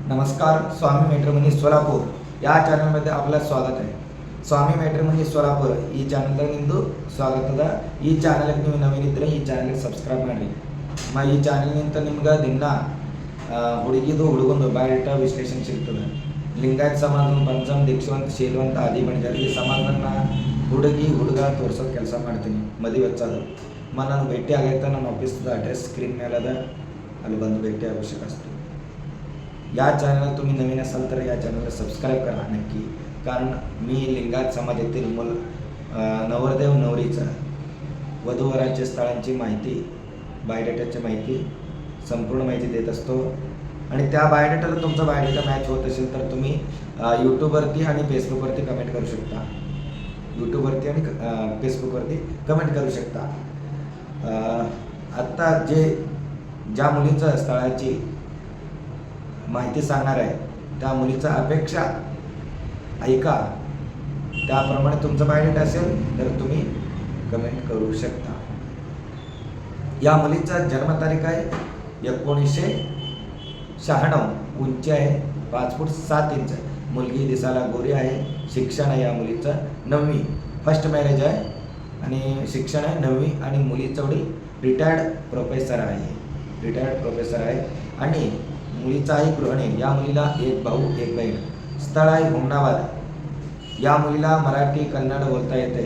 नमस्कार. स्वामी मॅट्रिमोनी सोलापूर या ಚಾನಲ್मध्ये आपलं स्वागत आहे. ಸ್ವಾಮಿ ಮ್ಯಾಟ್ರಿಮೋನಿ ಸೋಲಾಪುರ ಈ ಚಾನಲ್ದಾಗ ನಿಮ್ಮದು ಸ್ವಾಗತದ. ಈ ಚಾನಲ್ಗೆ ನೀವು ನವೀನಿದ್ರೆ ಈ ಚಾನಲ್ಗೆ ಸಬ್ಸ್ಕ್ರೈಬ್ ಮಾಡಿರಿ. ಈ ಚಾನಲ್ನಿಂದ ನಿಮ್ಗೆ ದಿನ ಹುಡುಗಿದು ಹುಡುಗಂದು ಬಯೋಡೇಟಾ ವಿಶ್ಲೇಷಣೆ ಸಿಗ್ತದೆ. ಲಿಂಗಾಯತ್ ಸಮಾಜ ಪಂಚಮ್ ದೀಕ್ಷವಂತ ಶೀಲವಂತ ಆದಿ ಬಣಿದ್ದಾರೆ. ಈ ಸಮಾಜನ ಹುಡುಗಿ ಹುಡುಗ ತೋರ್ಸೋದು ಕೆಲಸ ಮಾಡ್ತೀನಿ. ಮದುವೆ ಹಚ್ಚೋದು ನಾನು ಭೇಟಿ ಆಗೈತೆ. ನಮ್ಮ ಆಫೀಸ್ದ ಅಡ್ರೆಸ್ ಸ್ಕ್ರೀನ್ ಮೇಲೆ ಅದ, ಅಲ್ಲಿ ಬಂದು ಭೇಟಿ आवश्यक असतो. या चॅनल तुम्ही नवीन असाल तर या चॅनलला सबस्क्राईब करा नक्की. कारण मी लिंगायत समाजातील नवरदेव नवरीचं वधूवरांच्या स्थळांची माहिती, बायोडेटाची माहिती, संपूर्ण माहिती देत असतो. आणि त्या बायोडेटाला तुमचा बायोडेटा मॅच होत असेल तर तुम्ही यूट्यूबवरती आणि फेसबुकवरती कमेंट करू शकता. यूट्यूबवरती आणि फेसबुकवरती कमेंट करू शकता. आत्ता ज्या मुलीचं स्थळाची माहिती सांगणार आहे त्या मुलीचा अपेक्षा ऐका. त्याप्रमाणे तुमचं बायोडेटा असेल तर तुम्ही कमेंट करू शकता. या मुलीचा जन्मतारीख आहे 1996. उंची आहे 5 फूट 7 इंच. मुलगी दिसायला गोरी आहे. शिक्षण आहे या मुलीचं 9वी. फर्स्ट मॅरेज आहे आणि शिक्षण आहे 9वी. आणि मुलीचं वडील रिटायर्ड प्रोफेसर आहे. आणि मुलीचा आहे गृहिणी. या मुलीला एक भाऊ एक बहीण. स्थळ आहे हुमनाबाद. या मुलीला मराठी कन्नड बोलता येते.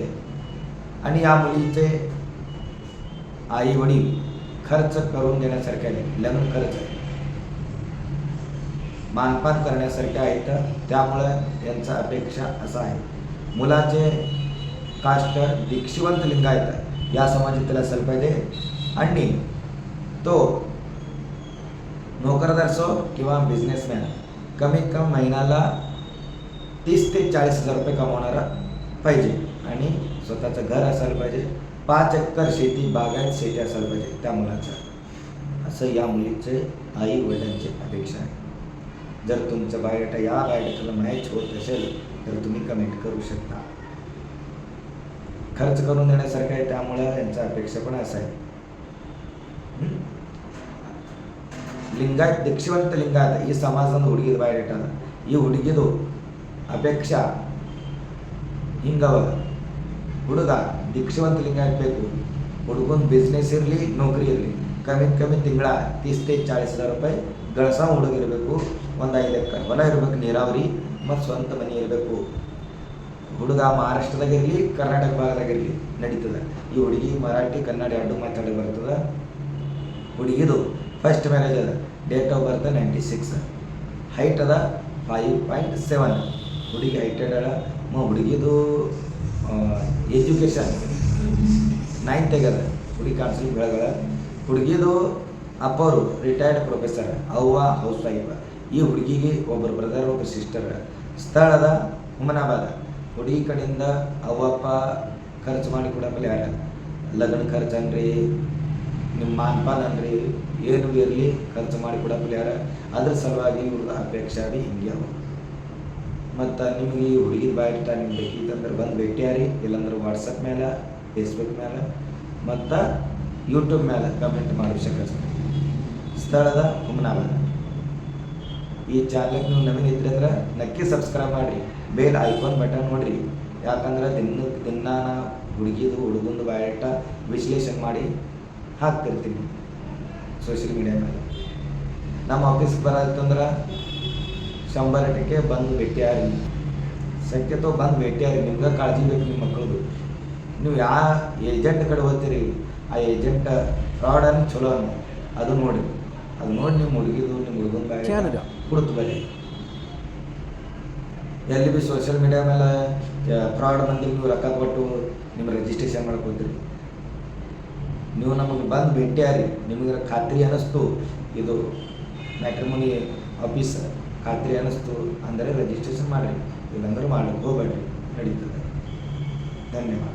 आणि या मुलीचे आई वडील खर्च करून देण्यासारखे आहे. लग्न खर्च मानपान करण्यासारखे आहेत. त्यामुळे यांचा अपेक्षा असा आहे, मुलाचे कास्ट दीक्षिवंत लिंगायत या समाजातील असायला पाहिजे. आणि तो नोकरदार असो किंवा बिझनेसमॅन, कमीत कमी महिन्याला 30 ते 40 हजार रुपये कमवणारा पाहिजे. आणि स्वतःचं घर असायला पाहिजे. 5 एकर शेती, बागायत शेती असायला पाहिजे त्या मुलाचं. असं या मुलीचे आई वडिलांची अपेक्षा आहे. जर तुमचं बायोडेटा या बायोडेटाला मॅच होत असेल तर तुम्ही कमेंट करू शकता. खर्च करून देण्यासारखं आहे, त्यामुळं यांचा अपेक्षा पण असं आहे. ಲಿಂಗಾಯತ್ ದೀಕ್ಷವಂತ ಲಿಂಗಾಯತ ಈ ಸಮಾಜದ ಹುಡುಗಿದ ಬಾಯೋಡೇಟ. ಈ ಹುಡುಗಿದು ಅಪೇಕ್ಷಾ ಹಿಂಗವ. ಹುಡುಗ ದೀಕ್ಷವಂತ ಲಿಂಗಾಯತ್ ಬೇಕು. ಹುಡುಗನ ಬಿಸ್ನೆಸ್ ಇರಲಿ, ನೌಕರಿ ಇರಲಿ, ಕಮ್ಮಿತ್ ಕಮ್ಮಿ ತಿಂಗಳ 30 ते 40 हजार ರೂಪಾಯಿ ಗಳಸ ಹುಡುಗಿರಬೇಕು. 1-5 ಎಕರೆ ಹೊಲ ಇರಬೇಕು, ನೀರಾವರಿ ಮತ್ತು ಸ್ವಂತ ಮನೆ ಇರಬೇಕು. ಹುಡುಗ ಮಹಾರಾಷ್ಟ್ರದಾಗಿರಲಿ, ಕರ್ನಾಟಕ ಭಾಗದಾಗಿರಲಿ ನಡೀತದೆ. ಈ ಹುಡುಗಿ ಮರಾಠಿ ಕನ್ನಡ ಎರಡು ಮಾತಾಡಿ ಬರ್ತದೆ. ಹುಡುಗಿದು ಫಸ್ಟ್ ಮ್ಯಾರೇಜ್ ಅದ. Date of birth 96. ಹೈಟ್ ಅದ 5.7. ಹುಡುಗಿ ಹೈಟೆಡ್ ಅದ. ಹುಡುಗಿದು ಎಜುಕೇಷನ್ 9th ಆಗ್ಯದ. ಹುಡುಗಿ ಕಾಣಿಸ್ಲಿಕ್ಕೆ ಬೆಳಗಳ. ಹುಡುಗಿದು ಅಪ್ಪವರು ರಿಟೈರ್ಡ್ ಪ್ರೊಫೆಸರ್, ಅವ್ವ ಹೌಸ್ ವೈಫ್. ಈ ಹುಡುಗಿಗೆ ಒಬ್ಬರು ಬ್ರದರ್, ಒಬ್ಬರು ಸಿಸ್ಟರ್. ಸ್ಥಳದ ಹುಮನಾಬಾದ. ಹುಡುಗಿ ಕಡೆಯಿಂದ ಅವ್ವಪ್ಪ ಖರ್ಚು ಮಾಡಿ ಕೊಡಂಬಲ್ಲಿ ಯಾರ ಲಗ್ನ ಖರ್ಚು ಅನ್ರಿ, ನಿಮ್ಮ ಮಾನ್ಪಾನ್ ಅನ್ರಿ, ಏನು ಇರಲಿ ಖರ್ಚು ಮಾಡಿ ಕೊಡಂಬಲ್ಲಿ ಯಾರ. ಅದ್ರ ಸಲುವಾಗಿ ಇವ್ರದ್ದು ಅಪೇಕ್ಷೆ ಆಗಿ ಹಿಂಗೆ ಅವ. ಮತ್ತು ನಿಮಗೆ ಈ ಹುಡುಗಿದ ಬಾಯೋಡೇಟಾ ನಿಮ್ಗೆ ಬೇಕಿತ್ತಂದ್ರೆ ಬಂದು ಭೇಟಿಯಾರಿ. ಇಲ್ಲಾಂದ್ರೆ ವಾಟ್ಸಪ್ ಮೇಲೆ, ಫೇಸ್ಬುಕ್ ಮೇಲೆ ಮತ್ತು ಯೂಟ್ಯೂಬ್ ಮೇಲೆ ಕಮೆಂಟ್ ಮಾಡಬೇಕಷ್ಟೆ. ಸ್ಥಳದ ಹುಮನಾಬಾದ. ಈ ಚಾನಲ್ಗೆ ನೀವು ನವೀನ ಇದ್ರಿ ಅಂದ್ರೆ ನಕ್ಕಿ ಸಬ್ಸ್ಕ್ರೈಬ್ ಮಾಡಿರಿ. ಬೇಲ್ ಐಕಾನ್ ಬಟನ್ ನೋಡಿರಿ. ಯಾಕಂದ್ರೆ ದಿನ ಹುಡುಗಿದು ಹುಡುಗಂದು ಬಾಯೋಡೇಟಾ ವಿಶ್ಲೇಷಣೆ ಮಾಡಿ ಹಾಕ್ತಿರ್ತೀನಿ ಸೋಷಿಯಲ್ ಮೀಡಿಯಾ ಮೇಲೆ. ನಮ್ಮ ಆಫೀಸ್ಗೆ ಬರೋದಂದ್ರೆ 100% ಬಂದು ಭೇಟಿಯಾರಿ. ಶಕ್ಯತೋ ಬಂದು ಭೇಟಿಯಾರಿ. ನಿಮ್ಗೆ ಕಾಳಜಿ ಬೇಕು ನಿಮ್ಮ ಮಕ್ಕಳದು. ನೀವು ಯಾವ ಏಜೆಂಟ್ ಕಡೆ ಹೋಗ್ತೀರಿ, ಆ ಏಜೆಂಟ್ ಫ್ರಾಡ್ ಅನ್ನು ಚಲೋ ಅನ್ನು ಅದು ನೋಡಿ. ಅದು ನೋಡಿ ನಿಮ್ಮ ಹುಡುಗಿದು ನಿಮ್ಮ ಹುಡುಗನ ಬಾಯೋಡೇಟಾ ಕೊಡ್ತು ಬರೀ. ಎಲ್ಲಿ ಭೀ ಸೋಷಿಯಲ್ ಮೀಡಿಯಾ ಮೇಲೆ ಫ್ರಾಡ್ ಮಂದಿಗೆ ನೀವು ರೊಕ್ಕ ಕೊಟ್ಟು ನಿಮ್ಮ ರಿಜಿಸ್ಟ್ರೇಷನ್ ಮಾಡ್ಕೊತೀರಿ. ನೀವು ನಮಗೆ ಬಂದು ಭೇಟಿಯಾರಿ. ನಿಮಗೆ ಖಾತ್ರಿ ಅನ್ನಿಸ್ತು ಇದು ಮ್ಯಾಟ್ರಿಮೋನಿ ಆಫೀಸ್ ಖಾತ್ರಿ ಅನ್ನಿಸ್ತು ಅಂದರೆ ರಿಜಿಸ್ಟ್ರೇಷನ್ ಮಾಡಿರಿ. ಇಲ್ಲಾಂದ್ರೆ ಮಾಡ್ಲಿಕ್ಕೆ ಹೋಗ್ಬೇಡ್ರಿ, ನಡೀತದೆ. ಧನ್ಯವಾದ.